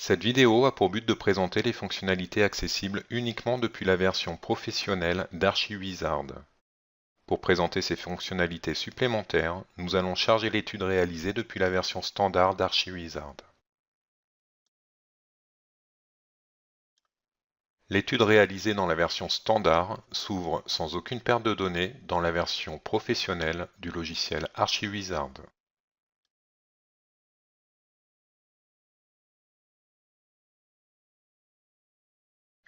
Cette vidéo a pour but de présenter les fonctionnalités accessibles uniquement depuis la version professionnelle d'ArchiWizard. Pour présenter ces fonctionnalités supplémentaires, nous allons charger l'étude réalisée depuis la version standard d'ArchiWizard. L'étude réalisée dans la version standard s'ouvre sans aucune perte de données dans la version professionnelle du logiciel ArchiWizard.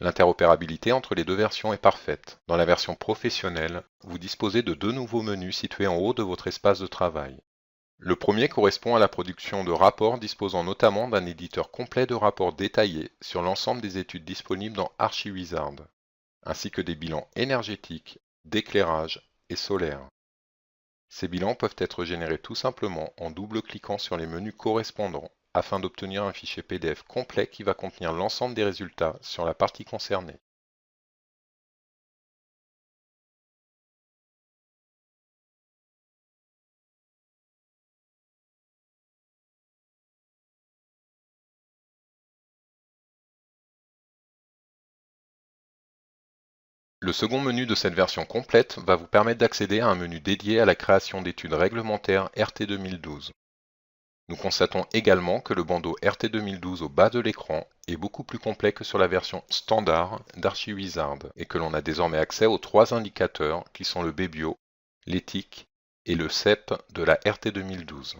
L'interopérabilité entre les deux versions est parfaite. Dans la version professionnelle, vous disposez de deux nouveaux menus situés en haut de votre espace de travail. Le premier correspond à la production de rapports disposant notamment d'un éditeur complet de rapports détaillés sur l'ensemble des études disponibles dans ArchiWizard, ainsi que des bilans énergétiques, d'éclairage et solaire. Ces bilans peuvent être générés tout simplement en double-cliquant sur les menus correspondants afin d'obtenir un fichier PDF complet qui va contenir l'ensemble des résultats sur la partie concernée. Le second menu de cette version complète va vous permettre d'accéder à un menu dédié à la création d'études réglementaires RT 2012. Nous constatons également que le bandeau RT 2012 au bas de l'écran est beaucoup plus complet que sur la version standard d'ArchiWizard et que l'on a désormais accès aux trois indicateurs qui sont le BBIO, l'éthique et le CEP de la RT 2012.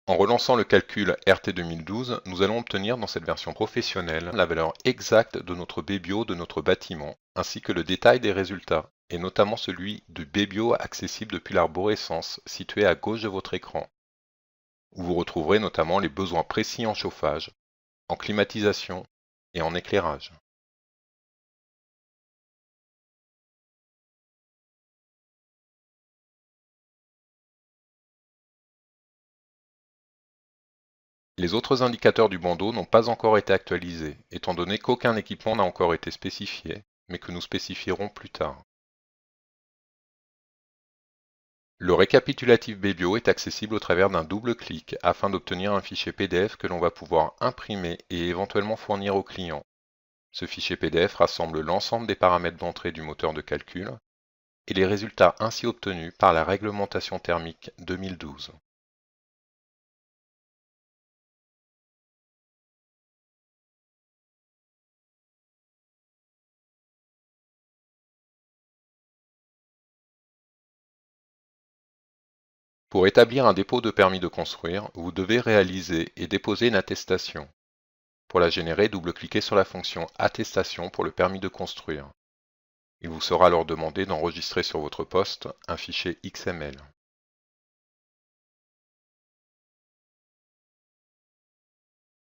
En relançant le calcul RT 2012, nous allons obtenir dans cette version professionnelle la valeur exacte de notre BBIO de notre bâtiment, ainsi que le détail des résultats, et notamment celui du BBIO accessible depuis l'arborescence située à gauche de votre écran, où vous retrouverez notamment les besoins précis en chauffage, en climatisation et en éclairage. Les autres indicateurs du bandeau n'ont pas encore été actualisés, étant donné qu'aucun équipement n'a encore été spécifié, mais que nous spécifierons plus tard. Le récapitulatif BBIO est accessible au travers d'un double clic afin d'obtenir un fichier PDF que l'on va pouvoir imprimer et éventuellement fournir au client. Ce fichier PDF rassemble l'ensemble des paramètres d'entrée du moteur de calcul et les résultats ainsi obtenus par la réglementation thermique 2012. Pour établir un dépôt de permis de construire, vous devez réaliser et déposer une attestation. Pour la générer, double-cliquez sur la fonction Attestation pour le permis de construire. Il vous sera alors demandé d'enregistrer sur votre poste un fichier XML.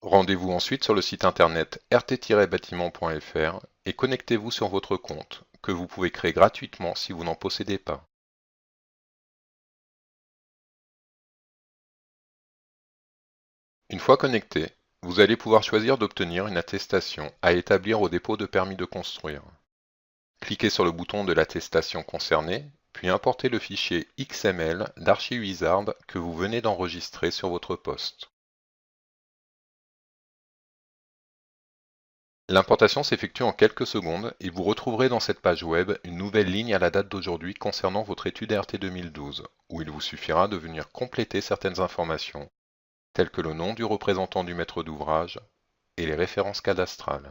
Rendez-vous ensuite sur le site internet rt-bâtiment.fr et connectez-vous sur votre compte, que vous pouvez créer gratuitement si vous n'en possédez pas. Une fois connecté, vous allez pouvoir choisir d'obtenir une attestation à établir au dépôt de permis de construire. Cliquez sur le bouton de l'attestation concernée, puis importez le fichier XML d'ArchiWizard que vous venez d'enregistrer sur votre poste. L'importation s'effectue en quelques secondes et vous retrouverez dans cette page web une nouvelle ligne à la date d'aujourd'hui concernant votre étude RT 2012, où il vous suffira de venir compléter certaines informations, telles que le nom du représentant du maître d'ouvrage et les références cadastrales.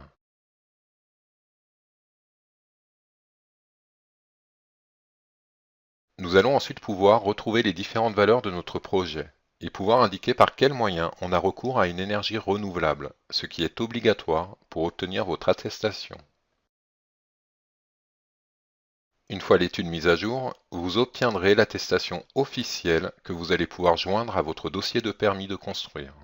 Nous allons ensuite pouvoir retrouver les différentes valeurs de notre projet et pouvoir indiquer par quels moyens on a recours à une énergie renouvelable, ce qui est obligatoire pour obtenir votre attestation. Une fois l'étude mise à jour, vous obtiendrez l'attestation officielle que vous allez pouvoir joindre à votre dossier de permis de construire.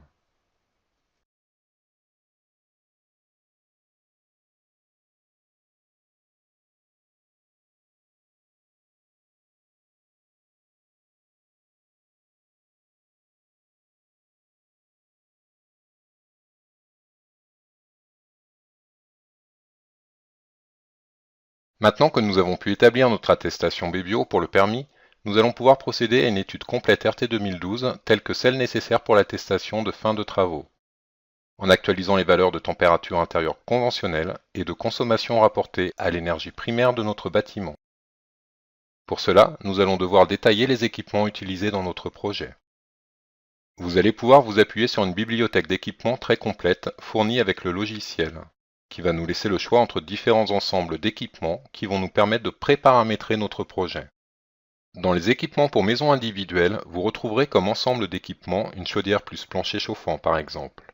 Maintenant que nous avons pu établir notre attestation BBIO pour le permis, nous allons pouvoir procéder à une étude complète RT 2012 telle que celle nécessaire pour l'attestation de fin de travaux, en actualisant les valeurs de température intérieure conventionnelle et de consommation rapportée à l'énergie primaire de notre bâtiment. Pour cela, nous allons devoir détailler les équipements utilisés dans notre projet. Vous allez pouvoir vous appuyer sur une bibliothèque d'équipements très complète fournie avec le logiciel, qui va nous laisser le choix entre différents ensembles d'équipements qui vont nous permettre de préparamétrer notre projet. Dans les équipements pour maison individuelle, vous retrouverez comme ensemble d'équipements une chaudière plus plancher chauffant par exemple.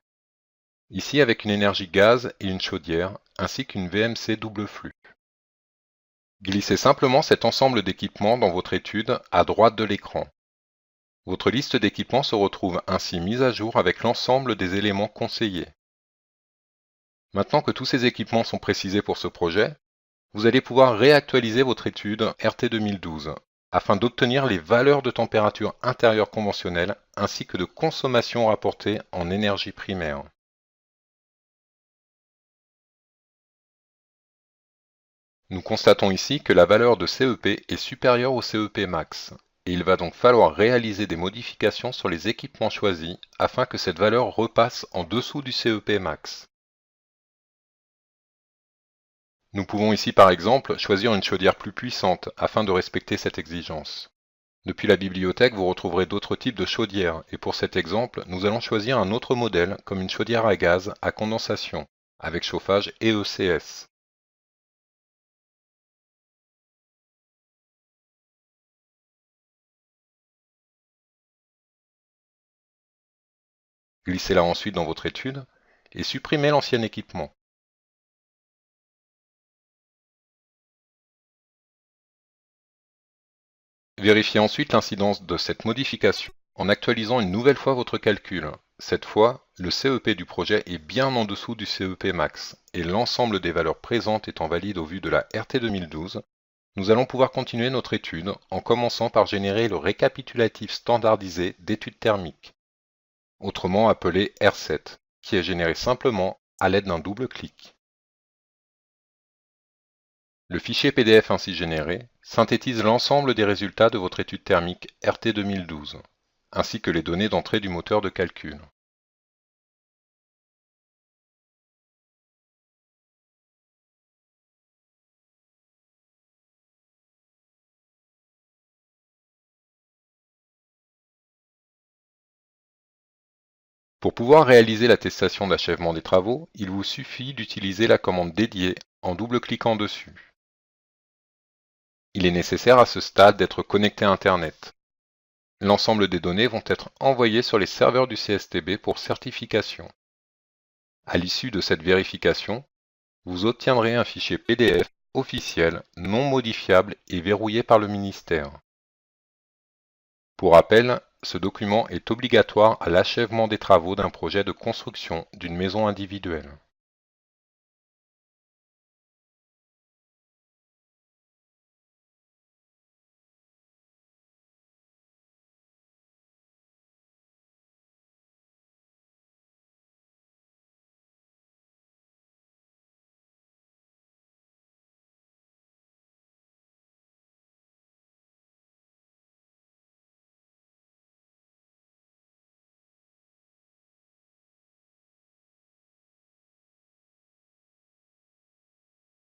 Ici avec une énergie gaz et une chaudière, ainsi qu'une VMC double flux. Glissez simplement cet ensemble d'équipements dans votre étude à droite de l'écran. Votre liste d'équipements se retrouve ainsi mise à jour avec l'ensemble des éléments conseillés. Maintenant que tous ces équipements sont précisés pour ce projet, vous allez pouvoir réactualiser votre étude RT 2012 afin d'obtenir les valeurs de température intérieure conventionnelle ainsi que de consommation rapportée en énergie primaire. Nous constatons ici que la valeur de CEP est supérieure au CEP max, et il va donc falloir réaliser des modifications sur les équipements choisis afin que cette valeur repasse en dessous du CEP max. Nous pouvons ici par exemple choisir une chaudière plus puissante afin de respecter cette exigence. Depuis la bibliothèque, vous retrouverez d'autres types de chaudières et pour cet exemple, nous allons choisir un autre modèle comme une chaudière à gaz à condensation avec chauffage EECS. Glissez-la ensuite dans votre étude et supprimez l'ancien équipement. Vérifiez ensuite l'incidence de cette modification en actualisant une nouvelle fois votre calcul. Cette fois, le CEP du projet est bien en dessous du CEP max et l'ensemble des valeurs présentes étant valides au vu de la RT 2012, nous allons pouvoir continuer notre étude en commençant par générer le récapitulatif standardisé d'études thermiques, autrement appelé R7, qui est généré simplement à l'aide d'un double clic. Le fichier PDF ainsi généré synthétise l'ensemble des résultats de votre étude thermique RT 2012, ainsi que les données d'entrée du moteur de calcul. Pour pouvoir réaliser l'attestation d'achèvement des travaux, il vous suffit d'utiliser la commande dédiée en double-cliquant dessus. Il est nécessaire à ce stade d'être connecté à Internet. L'ensemble des données vont être envoyées sur les serveurs du CSTB pour certification. À l'issue de cette vérification, vous obtiendrez un fichier PDF officiel, non modifiable et verrouillé par le ministère. Pour rappel, ce document est obligatoire à l'achèvement des travaux d'un projet de construction d'une maison individuelle.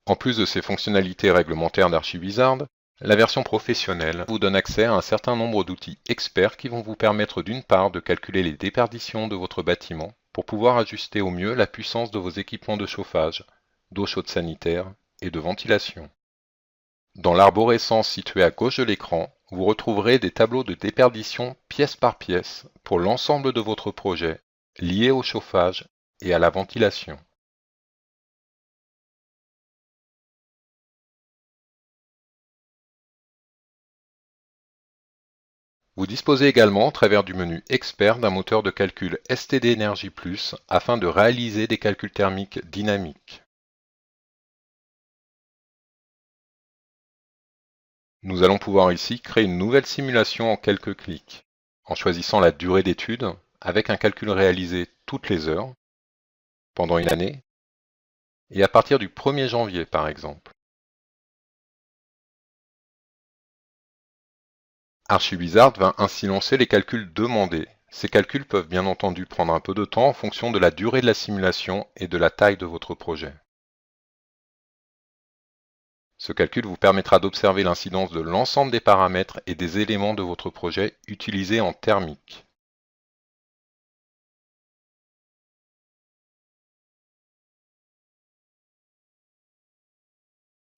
En plus de ces fonctionnalités réglementaires d'Archivizard, la version professionnelle vous donne accès à un certain nombre d'outils experts qui vont vous permettre d'une part de calculer les déperditions de votre bâtiment pour pouvoir ajuster au mieux la puissance de vos équipements de chauffage, d'eau chaude sanitaire et de ventilation. Dans l'arborescence située à gauche de l'écran, vous retrouverez des tableaux de déperdition pièce par pièce pour l'ensemble de votre projet, liés au chauffage et à la ventilation. Vous disposez également, au travers du menu Expert, d'un moteur de calcul STD Energy Plus afin de réaliser des calculs thermiques dynamiques. Nous allons pouvoir ici créer une nouvelle simulation en quelques clics, en choisissant la durée d'étude, avec un calcul réalisé toutes les heures, pendant une année, et à partir du 1er janvier par exemple. Archivizard va ainsi lancer les calculs demandés. Ces calculs peuvent bien entendu prendre un peu de temps en fonction de la durée de la simulation et de la taille de votre projet. Ce calcul vous permettra d'observer l'incidence de l'ensemble des paramètres et des éléments de votre projet utilisés en thermique.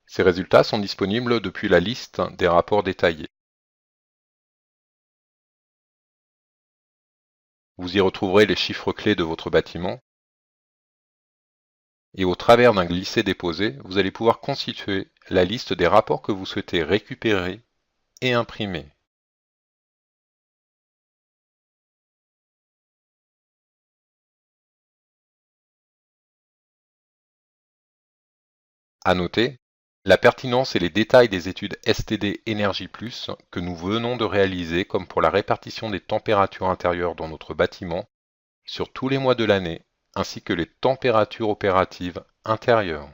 Ces résultats sont disponibles depuis la liste des rapports détaillés. Vous y retrouverez les chiffres clés de votre bâtiment et au travers d'un glisser-déposer, vous allez pouvoir constituer la liste des rapports que vous souhaitez récupérer et imprimer. À noter, la pertinence et les détails des études STD Énergie Plus que nous venons de réaliser comme pour la répartition des températures intérieures dans notre bâtiment sur tous les mois de l'année, ainsi que les températures opératives intérieures.